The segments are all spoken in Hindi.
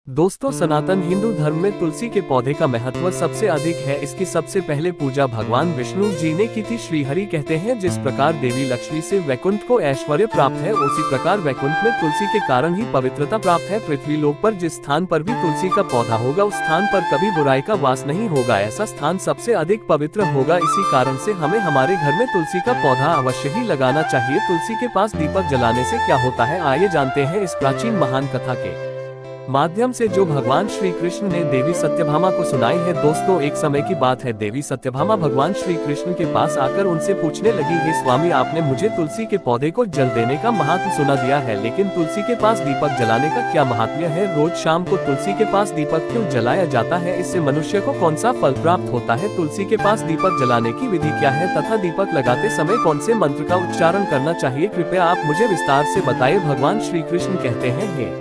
दोस्तों, सनातन हिंदू धर्म में तुलसी के पौधे का महत्व सबसे अधिक है। इसकी सबसे पहले पूजा भगवान विष्णु जी ने की थी। श्री हरि कहते हैं, जिस प्रकार देवी लक्ष्मी से वैकुंठ को ऐश्वर्य प्राप्त है, उसी प्रकार वैकुंठ में तुलसी के कारण ही पवित्रता प्राप्त है। पृथ्वी लोक पर जिस स्थान पर भी तुलसी का पौधा होगा, उस स्थान पर कभी बुराई का वास नहीं होगा। ऐसा स्थान सबसे अधिक पवित्र होगा। इसी कारण से हमें हमारे घर में तुलसी का पौधा अवश्य ही लगाना चाहिए। तुलसी के पास दीपक जलाने से क्या होता है, आइए जानते हैं इस प्राचीन महान कथा के माध्यम से, जो भगवान श्री कृष्ण ने देवी सत्यभामा को सुनाई है। दोस्तों, एक समय की बात है, देवी सत्यभामा भगवान श्री कृष्ण के पास आकर उनसे पूछने लगी, हे स्वामी, आपने मुझे तुलसी के पौधे को जल देने का महात्म सुना दिया है, लेकिन तुलसी के पास दीपक जलाने का क्या महात्म्य है? रोज शाम को तुलसी के पास दीपक क्यों जलाया जाता है? इससे मनुष्य को कौन सा फल प्राप्त होता है? तुलसी के पास दीपक जलाने की विधि क्या है तथा दीपक लगाते समय कौन से मंत्र का उच्चारण करना चाहिए? कृपया आप मुझे विस्तार से बताइए। भगवान श्री कृष्ण कहते हैं, हे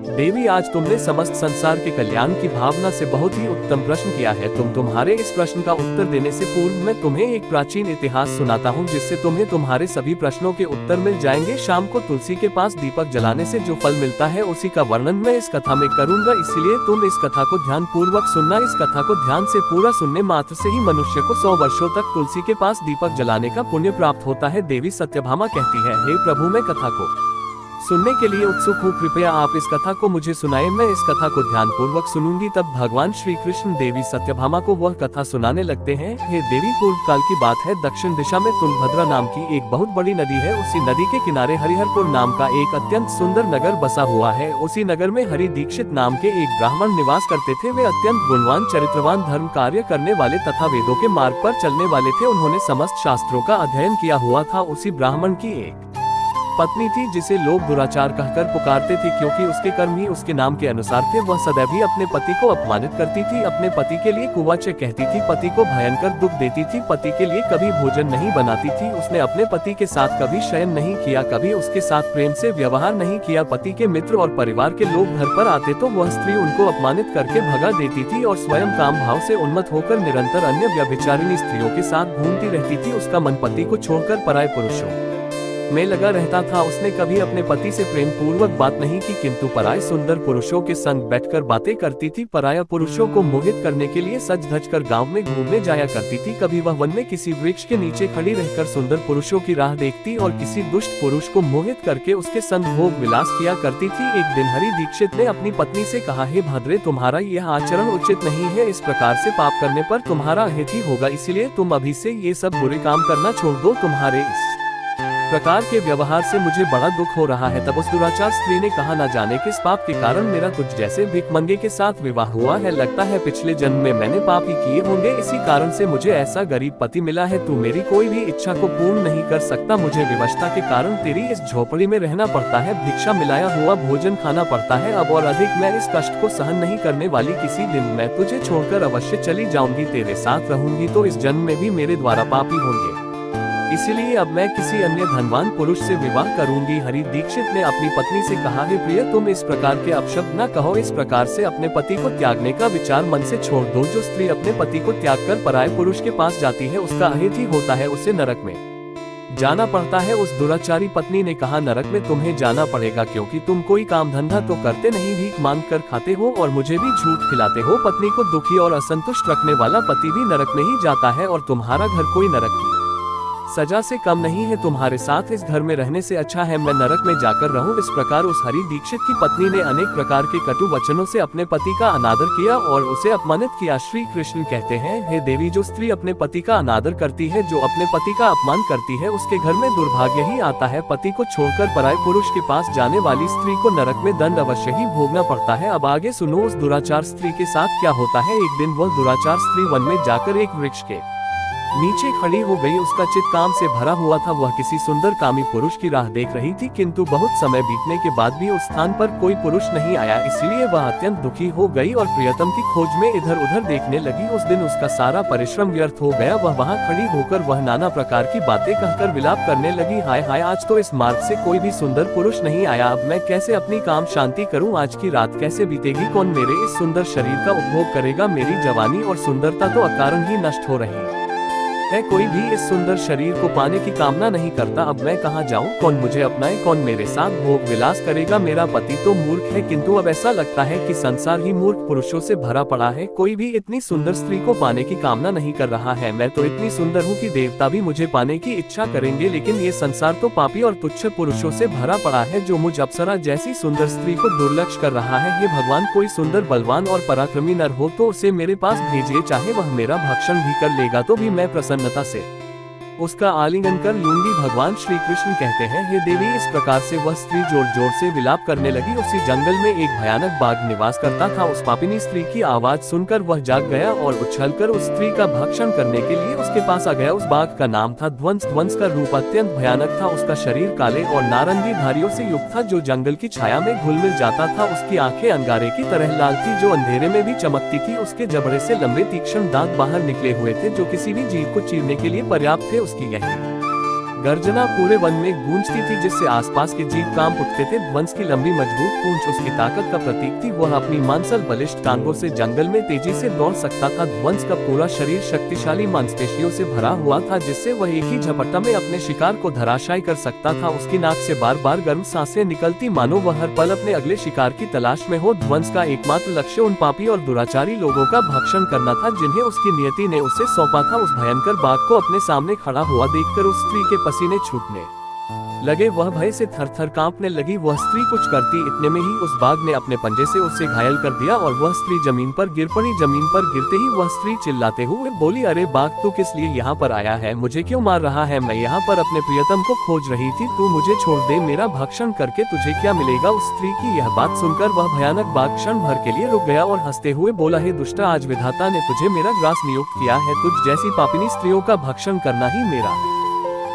देवी, आज तुमने समस्त संसार के कल्याण की भावना से बहुत ही उत्तम प्रश्न किया है। तुम्हारे इस प्रश्न का उत्तर देने से पूर्व मैं तुम्हें एक प्राचीन इतिहास सुनाता हूँ, जिससे तुम्हें तुम्हारे सभी प्रश्नों के उत्तर मिल जाएंगे। शाम को तुलसी के पास दीपक जलाने से जो फल मिलता है, उसी का वर्णन मैं इस कथा में करूंगा, इसलिए तुम इस कथा को ध्यान पूर्वक सुनना। इस कथा को ध्यान से पूरा सुनने मात्र से ही मनुष्य को 100 वर्षों तक तुलसी के पास दीपक जलाने का पुण्य प्राप्त होता है। देवी सत्यभामा कहती है, हे प्रभु, मैं कथा को सुनने के लिए उत्सुक हूँ, कृपया आप इस कथा को मुझे सुनाएं। मैं इस कथा को ध्यान पूर्वक सुनूंगी। तब भगवान श्री कृष्ण देवी सत्यभामा को वह कथा सुनाने लगते हैं। हे देवी, पूर्व काल की बात है, दक्षिण दिशा में तुंगभद्रा नाम की एक बहुत बड़ी नदी है। उसी नदी के किनारे हरिहरपुर नाम का एक अत्यंत सुंदर नगर बसा हुआ है। उसी नगर में हरि दीक्षित नाम के एक ब्राह्मण निवास करते थे। वे अत्यंत गुणवान, चरित्रवान, धर्म कार्य करने वाले तथा वेदों के मार्ग पर चलने वाले थे। उन्होंने समस्त शास्त्रों का अध्ययन किया हुआ था। उसी ब्राह्मण की एक पत्नी थी, जिसे लोग दुराचार कहकर पुकारते थे, क्योंकि उसके कर्म ही उसके नाम के अनुसार थे। वह सदैव ही अपने पति को अपमानित करती थी, अपने पति के लिए कुवाचे कहती थी, पति को भयंकर दुख देती थी, पति के लिए कभी भोजन नहीं बनाती थी। उसने अपने पति के साथ कभी शयन नहीं किया, कभी उसके साथ प्रेम से व्यवहार नहीं किया। पति के मित्र और परिवार के लोग घर पर आते तो वह स्त्री उनको अपमानित करके भगा देती थी और स्वयं काम भाव से उन्मत्त होकर निरंतर अन्य व्यभिचारिणी स्त्रियों के साथ घूमती रहती थी। उसका मन पति को छोड़कर पराये पुरुषों में लगा रहता था। उसने कभी अपने पति से प्रेम पूर्वक बात नहीं की, किंतु पराये सुंदर पुरुषों के संग बैठकर बातें करती थी। पराया पुरुषों को मोहित करने के लिए सज धज कर गाँव में घूमने जाया करती थी। कभी वह वन में किसी वृक्ष के नीचे खड़ी रहकर सुंदर पुरुषों की राह देखती और किसी दुष्ट पुरुष को मोहित करके उसके संग भोग विलास किया करती थी। एक दिन हरि दीक्षित ने अपनी पत्नी से कहा, हे भद्रे, तुम्हारा यह आचरण उचित नहीं है। इस प्रकार से पाप करने पर तुम्हारा अहित ही होगा, इसलिए तुम अभी से ये सब बुरे काम करना छोड़ दो। तुम्हारे इस प्रकार के व्यवहार से मुझे बड़ा दुख हो रहा है। तब उस दुराचार स्त्री ने कहा, न जाने किस पाप के कारण मेरा तुझ जैसे भिखमंगे के साथ विवाह हुआ है। लगता है पिछले जन्म में मैंने पाप ही किए होंगे, इसी कारण से मुझे ऐसा गरीब पति मिला है। तू मेरी कोई भी इच्छा को पूर्ण नहीं कर सकता। मुझे विवशता के कारण तेरी इस झोपड़ी में रहना पड़ता है, भिक्षा मिलाया हुआ भोजन खाना पड़ता है। अब और अधिक मैं इस कष्ट को सहन नहीं करने वाली। किसी दिन मैं तुझे छोड़कर अवश्य चली जाऊंगी। तेरे साथ रहूंगी तो इस जन्म में भी मेरे द्वारा पापी होंगे, इसलिए अब मैं किसी अन्य धनवान पुरुष से विवाह करूंगी। हरि दीक्षित ने अपनी पत्नी से कहा, हे प्रिय, तुम इस प्रकार के अपशब्द न कहो। इस प्रकार से अपने पति को त्यागने का विचार मन से छोड़ दो। जो स्त्री अपने पति को त्याग कर पराये पुरुष के पास जाती है, उसका अहित ही होता है, उसे नरक में जाना पड़ता है। उस दुराचारी पत्नी ने कहा, नरक में तुम्हें जाना पड़ेगा, क्योंकि तुम कोई काम धंधा तो करते नहीं, भीख मांग कर खाते हो और मुझे भी झूठ खिलाते हो। पत्नी को दुखी और असंतुष्ट रखने वाला पति भी नरक में ही जाता है और तुम्हारा घर कोई नरक की सजा से कम नहीं है। तुम्हारे साथ इस घर में रहने से अच्छा है मैं नरक में जाकर रहूं। इस प्रकार उस हरि दीक्षित की पत्नी ने अनेक प्रकार के कटु वचनों से अपने पति का अनादर किया और उसे अपमानित किया। श्री कृष्ण कहते हैं, हे देवी, जो स्त्री अपने पति का अनादर करती है, जो अपने पति का अपमान करती है, उसके घर में दुर्भाग्य ही आता है। पति को छोड़कर पराये पुरुष के पास जाने वाली स्त्री को नरक में दंड अवश्य ही भोगना पड़ता है। अब आगे सुनो उस दुराचार स्त्री के साथ क्या होता है। एक दिन वह दुराचार स्त्री वन में जाकर एक वृक्ष के नीचे खड़ी हो गई। उसका चित्त काम से भरा हुआ था। वह किसी सुंदर कामी पुरुष की राह देख रही थी, किंतु बहुत समय बीतने के बाद भी उस स्थान पर कोई पुरुष नहीं आया, इसलिए वह अत्यंत दुखी हो गई और प्रियतम की खोज में इधर उधर देखने लगी। उस दिन उसका सारा परिश्रम व्यर्थ हो गया। वह वहाँ खड़ी होकर वह नाना प्रकार की बातें कहकर विलाप करने लगी, हाय हाय, आज तो इस मार्ग से कोई भी सुंदर पुरुष नहीं आया। अब मैं कैसे अपनी काम शांति करूँ? आज की रात कैसे बीतेगी? कौन मेरे इस सुंदर शरीर का उपभोग करेगा? मेरी जवानी और सुंदरता तो अकारण ही नष्ट हो रही है। है, कोई भी इस सुंदर शरीर को पाने की कामना नहीं करता। अब मैं कहाँ जाऊँ, कौन मुझे अपनाए, कौन मेरे साथ भोग विलास करेगा। मेरा पति तो मूर्ख है, किंतु अब ऐसा लगता है कि संसार ही मूर्ख पुरुषों से भरा पड़ा है। कोई भी इतनी सुंदर स्त्री को पाने की कामना नहीं कर रहा है। मैं तो इतनी सुंदर हूँ कि देवता भी मुझे पाने की इच्छा करेंगे, लेकिन ये संसार तो पापी और तुच्छ पुरुषों से भरा पड़ा है जो मुझ अप्सरा जैसी सुंदर स्त्री को दुर्लक्ष कर रहा है। ये भगवान, कोई सुंदर बलवान और पराक्रमी नर हो तो उसे मेरे पास भेजिए, चाहे वह मेरा भक्षण भी कर लेगा तो भी मैं प्रसन्नता से उसका आलिंगन कर लूंगी। भगवान श्री कृष्ण कहते हैं, हे देवी, इस प्रकार से वह स्त्री जोर जोर से विलाप करने लगी। उसी जंगल में एक भयानक बाघ निवास करता था। उस पापिनी स्त्री की आवाज सुनकर वह जाग गया और उछलकर उस स्त्री का भक्षण करने के लिए उसके पास आ गया। उस बाघ का नाम था ध्वंस। ध्वंस का रूप अत्यंत भयानक था। उसका शरीर काले और नारंगी धारियों से युक्त था जो जंगल की छाया में घुल मिल जाता था। उसकी आंखें अंगारे की तरह लाल थी जो अंधेरे में भी चमकती थी। उसके जबड़े से लंबे तीक्ष्ण दांत बाहर निकले हुए थे जो किसी भी जीव को चीरने के लिए पर्याप्त थे। उसकी यही गर्जना पूरे वन में गूंजती थी जिससे आसपास के जीव कांप उठते थे। ध्वंस की लंबी मजबूत पूंछ उसकी ताकत का प्रतीक थी। वह अपनी मांसल बलिष्ठ टांगों से जंगल में तेजी से दौड़ सकता था। ध्वंस का पूरा शरीर शक्तिशाली मांसपेशियों से भरा हुआ था जिससे वह एक ही झपट्टा में अपने शिकार को धराशायी कर सकता था। उसकी नाक से बार बार गर्म सांसें निकलती मानो वह हर पल अपने अगले शिकार की तलाश में हो। ध्वंस का एकमात्र लक्ष्य उन पापी और दुराचारी लोगों का भक्षण करना था जिन्हें उसकी नियति ने उसे सौंपा था। उस भयंकर बाघ को अपने सामने खड़ा हुआ देखकर उस स्त्री के पसीने छूटने लगे। वह भय से थर-थर कांपने लगी। वह स्त्री कुछ करती इतने में ही उस बाघ ने अपने पंजे से उसे घायल कर दिया और वह स्त्री जमीन पर गिर पड़ी। जमीन पर गिरते ही वह स्त्री चिल्लाते हुए बोली, अरे बाघ, तू किस लिए यहाँ पर आया है? मुझे क्यों मार रहा है? मैं यहाँ पर अपने प्रियतम को खोज रही थी। तू मुझे छोड़ दे, मेरा भक्षण करके तुझे क्या मिलेगा? उस स्त्री की यह बात सुनकर वह भयानक बाघ क्षण भर के लिए रुक गया और हंसते हुए बोला, हे दुष्टा, आज विधाता ने तुझे मेरा ग्रास नियुक्त किया है। तुझ जैसी पापिनी स्त्रियों का भक्षण करना ही मेरा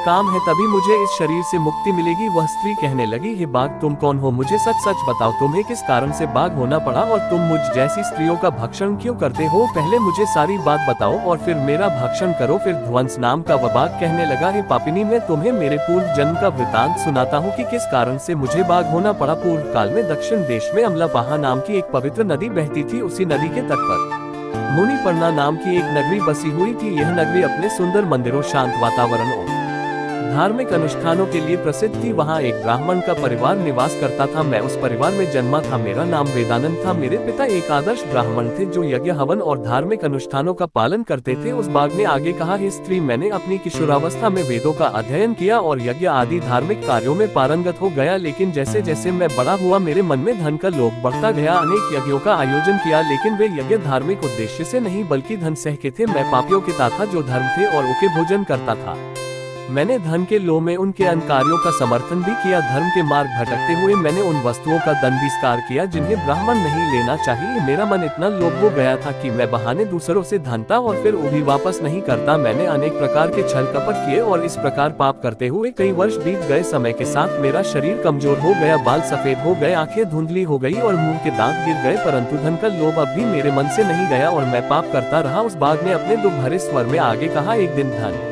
काम है, तभी मुझे इस शरीर से मुक्ति मिलेगी। वह स्त्री कहने लगी, हे बाघ, तुम कौन हो? मुझे सच सच बताओ, तुम्हें किस कारण से बाघ होना पड़ा और तुम मुझ जैसी स्त्रियों का भक्षण क्यों करते हो? पहले मुझे सारी बात बताओ और फिर मेरा भक्षण करो। फिर ध्वंस नाम का वह बाघ कहने लगा, हे पापिनी, मैं तुम्हें मेरे पूर्व जन्म का वृतांत सुनाता हूँ कि किस कारण से मुझे बाघ होना पड़ा। पूर्व काल में दक्षिण देश में अमलापाहा नाम की एक पवित्र नदी बहती थी। उसी नदी के तट पर मुनिपर्णा नाम की एक नगरी बसी हुई थी। यह नगरी अपने सुंदर मंदिरों, शांत वातावरण और धार्मिक अनुष्ठानों के लिए प्रसिद्ध थी। वहाँ एक ब्राह्मण का परिवार निवास करता था। मैं उस परिवार में जन्मा था। मेरा नाम वेदानंद था। मेरे पिता एक आदर्श ब्राह्मण थे जो यज्ञ, हवन और धार्मिक अनुष्ठानों का पालन करते थे। उस बाघ ने आगे कहा, हे स्त्री, मैंने अपनी किशोरावस्था में वेदों का अध्ययन किया और यज्ञ आदि धार्मिक कार्यों में पारंगत हो गया, लेकिन जैसे जैसे मैं बड़ा हुआ मेरे मन में धन का लोभ बढ़ता गया। अनेक यज्ञों का आयोजन किया, लेकिन वे यज्ञ धार्मिक उद्देश्य से नहीं बल्कि धन सह के थे। मैं पापियों के ताथा जो धर्म थे और उनके भोजन करता था। मैंने धन के लोभ में उनके कार्यों का समर्थन भी किया। धर्म के मार्ग भटकते हुए मैंने उन वस्तुओं का दंडिस्कार किया जिन्हें ब्राह्मण नहीं लेना चाहिए। मेरा मन इतना लोभ हो गया था कि मैं बहाने दूसरों से धनता और फिर वो भी वापस नहीं करता। मैंने अनेक प्रकार के छल कपट किए और इस प्रकार पाप करते हुए कई वर्ष बीत गए। समय के साथ मेरा शरीर कमजोर हो गया, बाल सफेद हो गए, आंखें धुंधली हो गई और मुंह के दांत गिर गए, परंतु धन का लोभ अब भी मेरे मन से नहीं गया और मैं पाप करता रहा। उस बाघ ने अपने दुख भरे स्वर में आगे कहा, एक दिन धन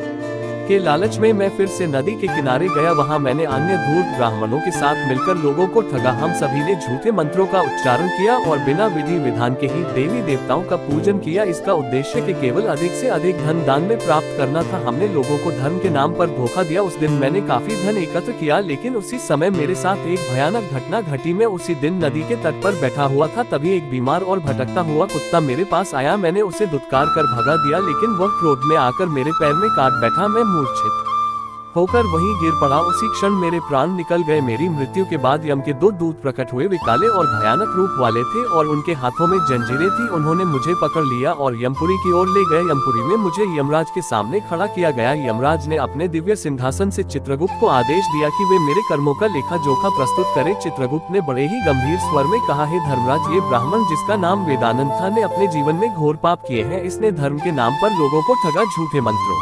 के लालच में मैं फिर से नदी के किनारे गया। वहाँ मैंने अन्य धूर्त ब्राह्मणों के साथ मिलकर लोगों को ठगा। हम सभी ने झूठे मंत्रों का उच्चारण किया और बिना विधि विधान के ही देवी देवताओं का पूजन किया। इसका उद्देश्य कि केवल अधिक से अधिक धन दान में प्राप्त करना था। हमने लोगों को धर्म के नाम पर धोखा दिया। उस दिन मैंने काफी धन एकत्र किया, लेकिन उसी समय मेरे साथ एक भयानक घटना घटी। मैं उसी दिन नदी के तट पर बैठा हुआ था, तभी एक बीमार और भटकता हुआ कुत्ता मेरे पास आया। मैंने उसे दुत्कार कर भगा दिया, लेकिन वह क्रोध में आकर मेरे पैर में काट बैठा। मैं मूर्छित होकर वहीं गिर पड़ा। उसी क्षण मेरे प्राण निकल गए। मेरी मृत्यु के बाद यम के दो दूत प्रकट हुए। वे काले और भयानक रूप वाले थे और उनके हाथों में जंजीरें थी। उन्होंने मुझे पकड़ लिया और यमपुरी की ओर ले गए। यमपुरी में मुझे यमराज के सामने खड़ा किया गया। यमराज ने अपने दिव्य सिंहासन से चित्रगुप्त को आदेश दिया कि वे मेरे कर्मों का लेखा जोखा प्रस्तुत करे। चित्रगुप्त ने बड़े ही गंभीर स्वर में कहा, हे धर्मराज, ये ब्राह्मण जिसका नाम वेदानंद था ने अपने जीवन में घोर पाप किए हैं। इसने धर्म के नाम पर लोगों को ठगा, झूठे मंत्रों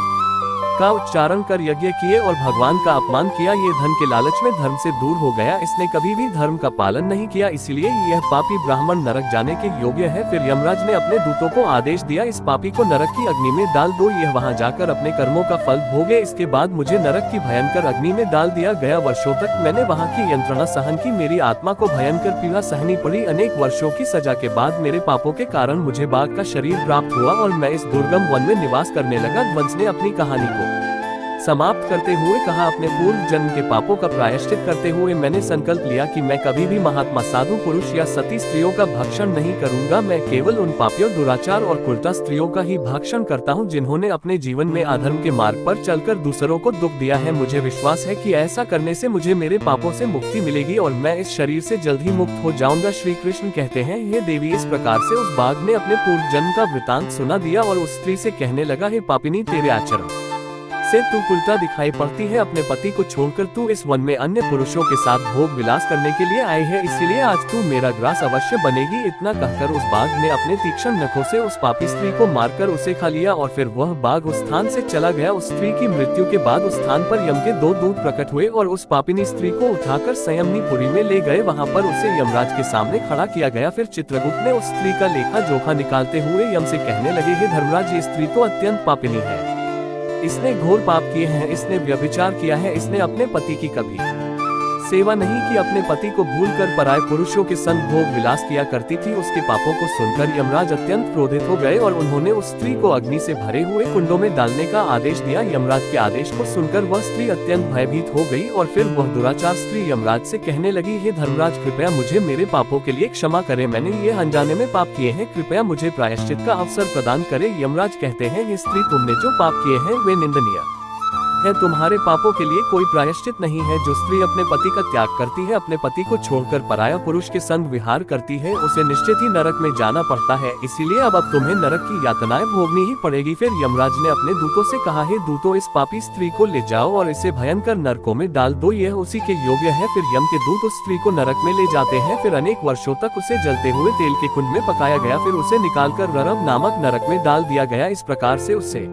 का उच्चारण कर यज्ञ किए और भगवान का अपमान किया। ये धन के लालच में धर्म से दूर हो गया। इसने कभी भी धर्म का पालन नहीं किया, इसलिए यह पापी ब्राह्मण नरक जाने के योग्य है। फिर यमराज ने अपने दूतों को आदेश दिया, इस पापी को नरक की अग्नि में डाल दो, यह वहां जाकर अपने कर्मों का फल भोगे। इसके बाद मुझे नरक की भयंकर अग्नि में डाल दिया गया। वर्षों तक मैंने वहां की यंत्रणा सहन की, मेरी आत्मा को भयंकर पीड़ा सहनी पड़ी। अनेक वर्षों की सजा के बाद मेरे पापों के कारण मुझे बाघ का शरीर प्राप्त हुआ और मैं इस दुर्गम वन में निवास करने लगा। ध्वंस ने अपनी कहानी को समाप्त करते हुए कहा, अपने पूर्व जन्म के पापों का प्रायश्चित करते हुए मैंने संकल्प लिया कि मैं कभी भी महात्मा, साधु पुरुष या सती स्त्रियों का भक्षण नहीं करूंगा। मैं केवल उन पापियों, दुराचार और कुलटा स्त्रियों का ही भक्षण करता हूं जिन्होंने अपने जीवन में अधर्म के मार्ग पर चलकर दूसरों को दुख दिया है। मुझे विश्वास है कि ऐसा करने से मुझे मेरे पापों से मुक्ति मिलेगी और मैं इस शरीर से जल्द ही मुक्त हो जाऊंगा। श्री कृष्ण कहते हैं, हे देवी, इस प्रकार से उस बाघ ने अपने पूर्व जन्म का वृतांत सुना दिया और उस स्त्री से कहने लगा, हे पापिनी, तेरे आचरण से तू उल्टा दिखाई पड़ती है। अपने पति को छोड़कर तू इस वन में अन्य पुरुषों के साथ भोग विलास करने के लिए आई है, इसलिए आज तू मेरा ग्रास अवश्य बनेगी। इतना कहकर उस बाघ ने अपने तीक्ष्ण नखों से उस पापी स्त्री को मारकर उसे खा लिया और फिर वह बाघ उस स्थान से चला गया। उस स्त्री की मृत्यु के बाद उस स्थान पर यम के 2 दूत प्रकट हुए और उस पापिनी स्त्री को उठाकर संयमनीपुरी में ले गए। वहाँ पर उसे यमराज के सामने खड़ा किया गया। फिर चित्रगुप्त ने उस स्त्री का लेखा जोखा निकालते हुए यम से कहने लगे, हे धर्मराज, ये स्त्री तो अत्यंत पापिनी है, इसने घोर पाप किए हैं, इसने व्यभिचार किया है, इसने अपने पति की कभी सेवा नहीं की, अपने पति को भूलकर पराये पुरुषों के संग भोग विलास किया करती थी। उसके पापों को सुनकर यमराज अत्यंत क्रोधित हो गए और उन्होंने उस स्त्री को अग्नि से भरे हुए कुंडों में डालने का आदेश दिया। यमराज के आदेश को सुनकर वह स्त्री अत्यंत भयभीत हो गई और फिर वह दुराचार स्त्री यमराज से कहने लगी, हे धर्मराज, कृपया मुझे मेरे पापों के लिए क्षमा करें, मैंने ये अनजाने में पाप किए हैं, कृपया मुझे प्रायश्चित का अवसर प्रदान करें। यमराज कहते हैं, हे स्त्री, तुमने जो पाप किए हैं वे निंदनीय है, तुम्हारे पापों के लिए कोई प्रायश्चित नहीं है। जो स्त्री अपने पति का त्याग करती है, अपने पति को छोड़कर पराया पुरुष के संग विहार करती है, उसे निश्चित ही नरक में जाना पड़ता है, इसीलिए अब तुम्हें नरक की यातनाएं भोगनी ही पड़ेगी। फिर यमराज ने अपने दूतों से कहा, हे दूतों, इस पापी स्त्री को ले जाओ और इसे भयंकर नरकों में डाल दो, यह उसी के योग्य है। फिर यम के दूत उस स्त्री को नरक में ले जाते हैं। फिर अनेक वर्षों तक उसे जलते हुए तेल के कुंड में पकाया गया, फिर उसे निकालकर ररव नामक नरक में डाल दिया गया। इस प्रकार से उसे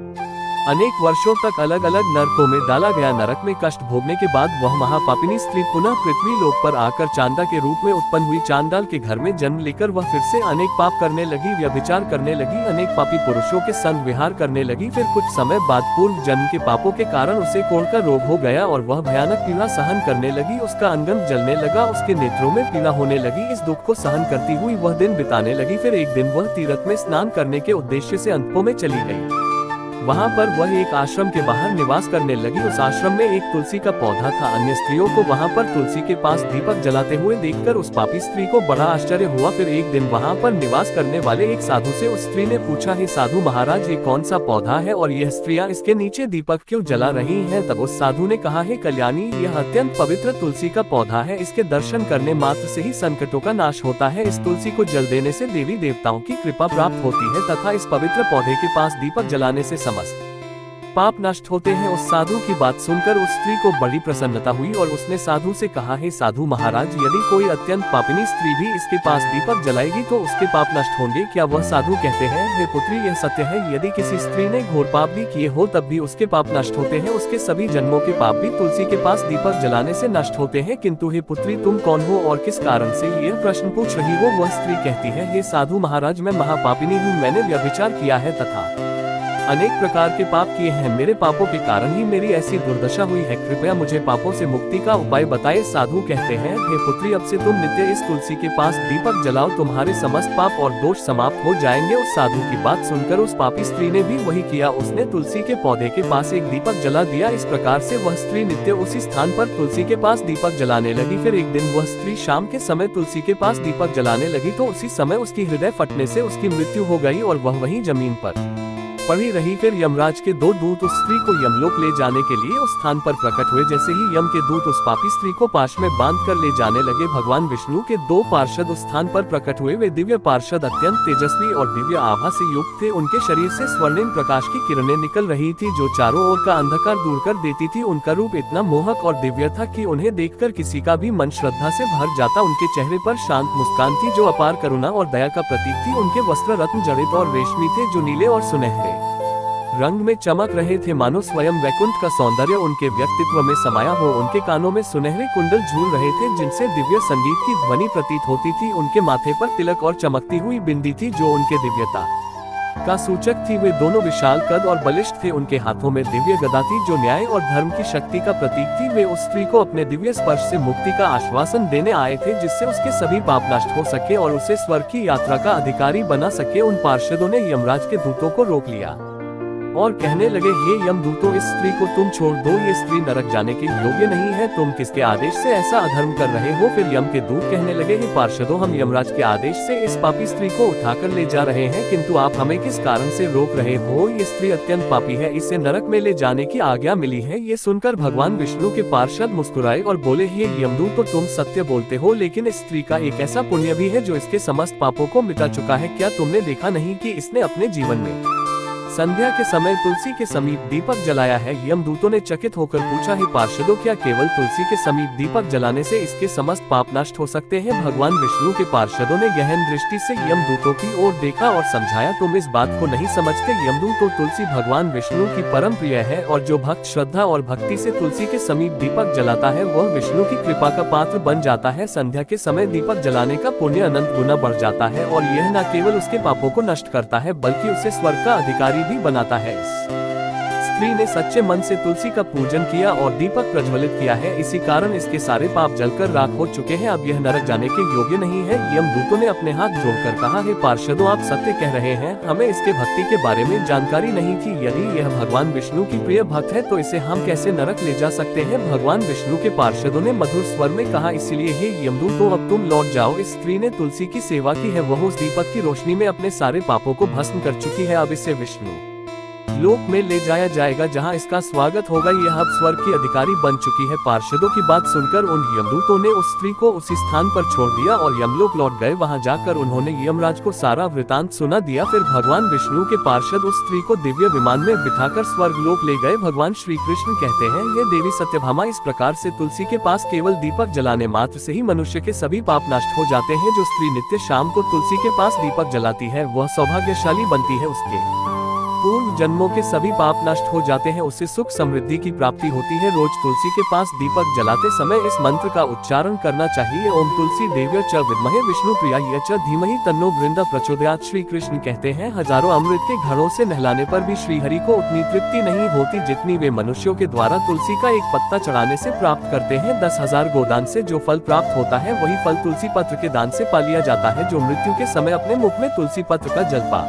अनेक वर्षों तक अलग अलग नरकों में डाला गया। नरक में कष्ट भोगने के बाद वह महापापिनी स्त्री पुनः पृथ्वी लोक पर आकर चांदा के रूप में उत्पन्न हुई। चांडाल के घर में जन्म लेकर वह फिर से अनेक पाप करने लगी, व्यभिचार करने लगी, अनेक पापी पुरुषों के संग विहार करने लगी। फिर कुछ समय बाद पूर्व जन्म के पापों के कारण उसे कोढ़ का रोग हो गया और वह भयानक पीड़ा सहन करने लगी। उसका अंगम जलने लगा, उसके नेत्रों में पीड़ा होने लगी। इस दुख को सहन करती हुई वह दिन बिताने लगी। फिर एक दिन वह तीर्थ में स्नान करने के उद्देश्य से अंतपुर में चली गई। वहाँ पर वह एक आश्रम के बाहर निवास करने लगी। उस आश्रम में एक तुलसी का पौधा था। अन्य स्त्रियों को वहाँ पर तुलसी के पास दीपक जलाते हुए देखकर उस पापी स्त्री को बड़ा आश्चर्य हुआ। फिर एक दिन वहाँ पर निवास करने वाले एक साधु से उस स्त्री ने पूछा, हे साधु महाराज, ये कौन सा पौधा है और यह स्त्रियाँ इसके नीचे दीपक क्यों जला रही हैं? तब उस साधु ने कहा, हे कल्याणी, यह अत्यंत पवित्र तुलसी का पौधा है, इसके दर्शन करने मात्र से ही संकटों का नाश होता है। इस तुलसी को जल देने से देवी देवताओं की कृपा प्राप्त होती है तथा इस पवित्र पौधे के पास दीपक जलाने से समस्त पाप नष्ट होते हैं। उस साधु की बात सुनकर उस स्त्री को बड़ी प्रसन्नता हुई और उसने साधु से कहा, हे साधु महाराज, यदि कोई अत्यंत पापिनी स्त्री भी इसके पास दीपक जलाएगी तो उसके पाप नष्ट होंगे क्या? वह साधु कहते हैं, हे पुत्री, यह सत्य है, यदि किसी स्त्री ने घोर पाप भी किए हो तब भी उसके पाप नष्ट होते हैं। उसके सभी जन्मों के पाप भी तुलसी के पास दीपक जलाने से नष्ट होते हैं। किंतु हे पुत्री, तुम कौन हो और किस कारण से यह प्रश्न पूछ रही हो? वह स्त्री कहती है, हे साधु महाराज, मैं महापापिनी हूँ, मैंने व्यभिचार किया है तथा अनेक प्रकार के पाप किए हैं। मेरे पापों के कारण ही मेरी ऐसी दुर्दशा हुई है, कृपया मुझे पापों से मुक्ति का उपाय बताए। साधु कहते हैं, हे पुत्री, अब से तुम नित्य इस तुलसी के पास दीपक जलाओ, तुम्हारे समस्त पाप और दोष समाप्त हो जाएंगे। उस साधु की बात सुनकर उस पापी स्त्री ने भी वही किया, उसने तुलसी के पौधे के पास एक दीपक जला दिया। इस प्रकार से वह स्त्री नित्य उसी स्थान पर तुलसी के पास दीपक जलाने लगी। फिर एक दिन वह स्त्री शाम के समय तुलसी के पास दीपक जलाने लगी तो उसी समय उसकी हृदय फटने से उसकी मृत्यु हो गई और वह वहीं जमीन पर पड़ी रही। फिर यमराज के 2 दूत उस स्त्री को यमलोक ले जाने के लिए उस स्थान पर प्रकट हुए। जैसे ही यम के दूत उस पापी स्त्री को पाश में बांधकर ले जाने लगे, भगवान विष्णु के 2 पार्षद उस स्थान पर प्रकट हुए। वे दिव्य पार्षद अत्यंत तेजस्वी और दिव्य आभा से युक्त थे। उनके शरीर से स्वर्णिम प्रकाश की किरणें निकल रही थी जो चारों ओर का अंधकार दूर कर देती थी। उनका रूप इतना मोहक और दिव्य था कि उन्हें देखकर किसी का भी मन श्रद्धा से भर जाता। उनके चेहरे पर शांत मुस्कान थी जो अपार करुणा और दया का प्रतीक थी। उनके वस्त्र रत्न जड़ित और रेशमी थे जो नीले और सुनहरे रंग में चमक रहे थे, मानो स्वयं वैकुंठ का सौंदर्य उनके व्यक्तित्व में समाया हो। उनके कानों में सुनहरे कुंडल झूल रहे थे जिनसे दिव्य संगीत की ध्वनि प्रतीत होती थी। उनके माथे पर तिलक और चमकती हुई बिंदी थी जो उनके दिव्यता का सूचक थी। वे दोनों विशाल कद और बलिष्ठ थे। उनके हाथों में दिव्य गदा थी जो न्याय और धर्म की शक्ति का प्रतीक थी। वे उस स्त्री को अपने दिव्य स्पर्श से मुक्ति का आश्वासन देने आए थे जिससे उसके सभी पाप नष्ट हो सके और उसे स्वर्ग की यात्रा का अधिकारी बना सके। उन पार्षदों ने यमराज के दूतों को रोक लिया और कहने लगे, हे यमदूतों, इस स्त्री को तुम छोड़ दो, ये स्त्री नरक जाने के योग्य नहीं है। तुम किसके आदेश से ऐसा अधर्म कर रहे हो? फिर यम के दूत कहने लगे, हे पार्षदों, हम यमराज के आदेश से इस पापी स्त्री को उठाकर ले जा रहे हैं, किंतु आप हमें किस कारण से रोक रहे हो? ये स्त्री अत्यंत पापी है, इसे नरक में ले जाने की आज्ञा मिली है। ये सुनकर भगवान विष्णु के पार्षद मुस्कुराए और बोले, हे यमदूत, तो तुम सत्य बोलते हो, लेकिन इस स्त्री का एक ऐसा पुण्य भी है जो इसके समस्त पापों को मिटा चुका है। क्या तुमने देखा नहीं कि इसने अपने जीवन में संध्या के समय तुलसी के समीप दीपक जलाया है? यमदूतों ने चकित होकर पूछा, हे पार्षदों, क्या केवल तुलसी के समीप दीपक जलाने से इसके समस्त पाप नष्ट हो सकते हैं? भगवान विष्णु के पार्षदों ने गहन दृष्टि से यमदूतों की ओर देखा और समझाया, तुम इस बात को नहीं समझते। यमदूत, तो तुलसी भगवान विष्णु की परम प्रिय है और जो भक्त श्रद्धा और भक्ति से तुलसी के समीप दीपक जलाता है वह विष्णु की कृपा का पात्र बन जाता है। संध्या के समय दीपक जलाने का पुण्य अनंत गुना बढ़ जाता है और यह न केवल उसके पापों को नष्ट करता है बल्कि उसे स्वर्ग का अधिकारी भी बनाता है। स्त्री ने सच्चे मन से तुलसी का पूजन किया और दीपक प्रज्वलित किया है, इसी कारण इसके सारे पाप जलकर राख हो चुके हैं। अब यह नरक जाने के योग्य नहीं है। यमदूतों ने अपने हाथ जोड़कर कहा, हे पार्षदों, आप सत्य कह रहे हैं, हमें इसके भक्ति के बारे में जानकारी नहीं थी। यदि यह भगवान विष्णु की प्रिय भक्त है तो इसे हम कैसे नरक ले जा सकते हैं? भगवान विष्णु के पार्षदों ने मधुर स्वर में कहा, इसलिए हे यमदूतों, अब तुम लौट जाओ। इस स्त्री ने तुलसी की सेवा की है, वह उस दीपक की रोशनी में अपने सारे पापों को भस्म कर चुकी है। अब इसे विष्णु लोक में ले जाया जाएगा जहां इसका स्वागत होगा। यह अब स्वर्ग की अधिकारी बन चुकी है। पार्षदों की बात सुनकर उन यमदूतों ने उस स्त्री को उसी स्थान पर छोड़ दिया और यमलोक लौट गए। वहां जाकर उन्होंने यमराज को सारा वृतांत सुना दिया। फिर भगवान विष्णु के पार्षद उस स्त्री को दिव्य विमान में बिठाकर स्वर्ग लोक ले गए। भगवान श्री कृष्ण कहते हैं, ये देवी सत्यभामा, इस प्रकार से तुलसी के पास केवल दीपक जलाने मात्र से ही मनुष्य के सभी पाप नष्ट हो जाते हैं। जो स्त्री नित्य शाम को तुलसी के पास दीपक जलाती है वह सौभाग्यशाली बनती है। उसके पूर्व जन्मों के सभी पाप नष्ट हो जाते हैं, उसे सुख समृद्धि की प्राप्ति होती है। रोज तुलसी के पास दीपक जलाते समय इस मंत्र का उच्चारण करना चाहिए, ओम तुलसी देव्य च विद्महे विष्णु प्रियाय च धीमहि तन्नो वृंदा प्रचोदयात्। श्री कृष्ण कहते हैं, हजारों अमृत के घड़ों से नहलाने पर भी श्रीहरि को उतनी तृप्ति नहीं होती जितनी वे मनुष्यों के द्वारा तुलसी का एक पत्ता चढ़ाने से प्राप्त करते हैं। 10,000 गोदान से जो फल प्राप्त होता है वही फल तुलसी पत्र के दान से पा लिया जाता है। जो मृत्यु के समय अपने मुख में तुलसी पत्र का जल पा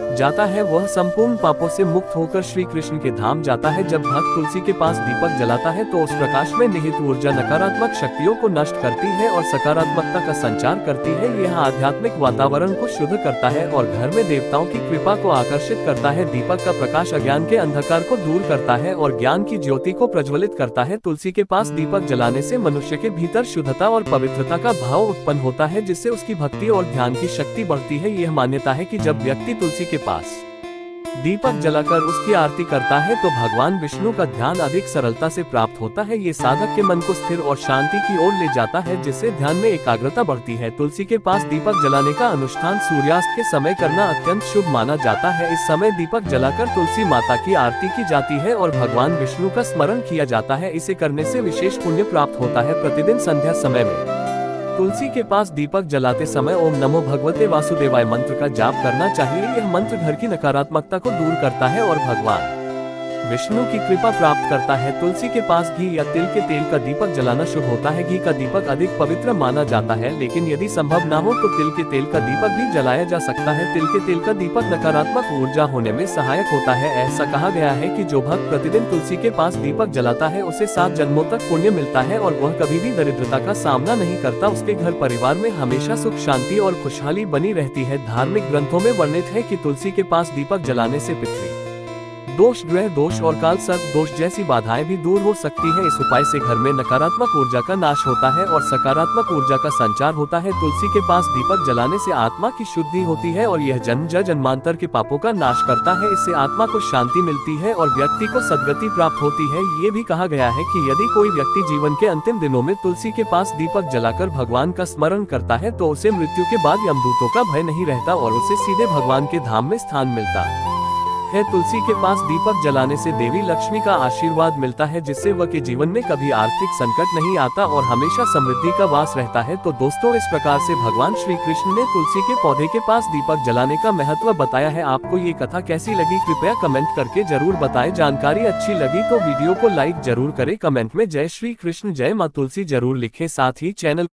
जाता है वह संपूर्ण पापों से मुक्त होकर श्री कृष्ण के धाम जाता है। जब भक्त तुलसी के पास दीपक जलाता है तो उस प्रकाश में निहित ऊर्जा नकारात्मक शक्तियों को नष्ट करती है और सकारात्मकता का संचार करती है। यह आध्यात्मिक वातावरण को शुद्ध करता है और घर में देवताओं की कृपा को आकर्षित करता है। दीपक का प्रकाश अज्ञान के अंधकार को दूर करता है और ज्ञान की ज्योति को प्रज्वलित करता है। तुलसी के पास दीपक जलाने से मनुष्य के भीतर शुद्धता और पवित्रता का भाव उत्पन्न होता है जिससे उसकी भक्ति और ध्यान की शक्ति बढ़ती है। यह मान्यता है कि जब व्यक्ति तुलसी के पास दीपक जलाकर उसकी आरती करता है तो भगवान विष्णु का ध्यान अधिक सरलता से प्राप्त होता है। ये साधक के मन को स्थिर और शांति की ओर ले जाता है जिससे ध्यान में एकाग्रता बढ़ती है। तुलसी के पास दीपक जलाने का अनुष्ठान सूर्यास्त के समय करना अत्यंत शुभ माना जाता है। इस समय दीपक जलाकर तुलसी माता की आरती की जाती है और भगवान विष्णु का स्मरण किया जाता है। इसे करने से विशेष पुण्य प्राप्त होता है। प्रतिदिन संध्या समय में तुलसी के पास दीपक जलाते समय ओम नमो भगवते वासुदेवाय मंत्र का जाप करना चाहिए। यह मंत्र घर की नकारात्मकता को दूर करता है और भगवान विष्णु की कृपा प्राप्त करता है। तुलसी के पास घी या तिल के तेल का दीपक जलाना शुभ होता है। घी का दीपक अधिक पवित्र माना जाता है, लेकिन यदि संभव ना हो तो तिल के तेल का दीपक भी जलाया जा सकता है। तिल के तेल का दीपक नकारात्मक ऊर्जा होने में सहायक होता है। ऐसा कहा गया है कि जो भक्त प्रतिदिन तुलसी के पास दीपक जलाता है उसे 7 जन्मों तक पुण्य मिलता है और वह कभी भी दरिद्रता का सामना नहीं करता। उसके घर परिवार में हमेशा सुख शांति और खुशहाली बनी रहती है। धार्मिक ग्रंथों में वर्णित है कि तुलसी के पास दीपक जलाने से पितृ दोष, ग्रह दोष और काल सर्प दोष जैसी बाधाएं भी दूर हो सकती है। इस उपाय से घर में नकारात्मक ऊर्जा का नाश होता है और सकारात्मक ऊर्जा का संचार होता है। तुलसी के पास दीपक जलाने से आत्मा की शुद्धि होती है और यह जन्म जन्मांतर के पापों का नाश करता है। इससे आत्मा को शांति मिलती है और व्यक्ति को सद्गति प्राप्त होती है। ये भी कहा गया है कि यदि कोई व्यक्ति जीवन के अंतिम दिनों में तुलसी के पास दीपक जलाकर भगवान का स्मरण करता है तो उसे मृत्यु के बाद यमदूतों का भय नहीं रहता और उसे सीधे भगवान के धाम में स्थान मिलता है। तुलसी के पास दीपक जलाने से देवी लक्ष्मी का आशीर्वाद मिलता है, जिससे वह के जीवन में कभी आर्थिक संकट नहीं आता और हमेशा समृद्धि का वास रहता है। तो दोस्तों, इस प्रकार से भगवान श्री कृष्ण ने तुलसी के पौधे के पास दीपक जलाने का महत्व बताया है। आपको ये कथा कैसी लगी, कृपया कमेंट करके जरूर बताएं। जानकारी अच्छी लगी तो वीडियो को लाइक जरूर करें। कमेंट में जय श्री कृष्ण, जय मां तुलसी जरूर लिखें। साथ ही चैनल